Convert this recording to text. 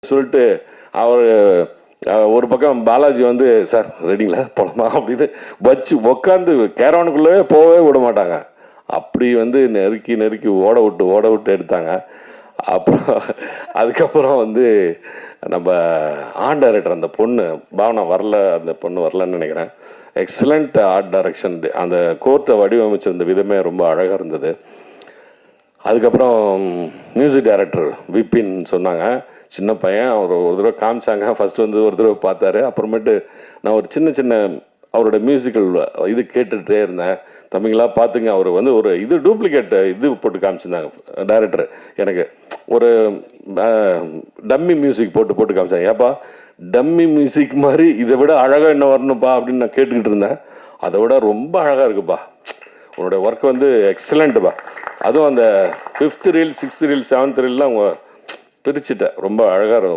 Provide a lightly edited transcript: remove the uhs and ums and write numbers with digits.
சொல்லிட்டு அவர் ஒரு பக்கம் பாலாஜி வந்து சார் ரெடிங்களா போகலாமா அப்படின்னு வச்சு உட்காந்து கேரவனுக்குள்ளே போகவே விட மாட்டாங்க. அப்படி வந்து நெருக்கி நெருக்கி ஓட விட்டு எடுத்தாங்க. அப்புறம் அதுக்கப்புறம் வந்து நம்ம ஆர்ட் டைரக்டர் அந்த பொண்ணு பாவனா வரல, அந்த பொண்ணு வரலன்னு நினைக்கிறேன். Excellent art direction. அந்த கோர்ட்டை வடிவமைச்சிருந்த விதமே ரொம்ப அழகாக இருந்தது. அதுக்கப்புறம் மியூசிக் டைரக்டர் விபின் சொன்னாங்க, சின்ன பையன், அவர் ஒரு தடவை காமிச்சாங்க. ஃபர்ஸ்ட் வந்து ஒரு தடவை பார்த்தாரு. அப்புறமேட்டு நான் ஒரு சின்ன அவரோட மியூசிக்கல் இது கேட்டுகிட்டே இருந்தேன். தம்பிங்களா பார்த்துங்க, அவர் வந்து ஒரு இது டூப்ளிகேட் இது போட்டு காமிச்சிருந்தாங்க டைரக்டர். எனக்கு ஒரு டம்மி மியூசிக் போட்டு காமிச்சாங்க. ஏப்பா டம்மி மியூசிக் மாதிரி இதை விட அழகாக என்ன வரணும்ப்பா அப்படின்னு நான் கேட்டுக்கிட்டு இருந்தேன். அதை விட ரொம்ப அழகாக இருக்குப்பா, உன்னோட ஒர்க் வந்து எக்ஸலண்ட்டுப்பா. அதுவும் அந்த 5th reel 6th reel 7th ரீல்லாம் அவங்க பிரிச்சுட்டேன். ரொம்ப அழகாக இருக்கும்.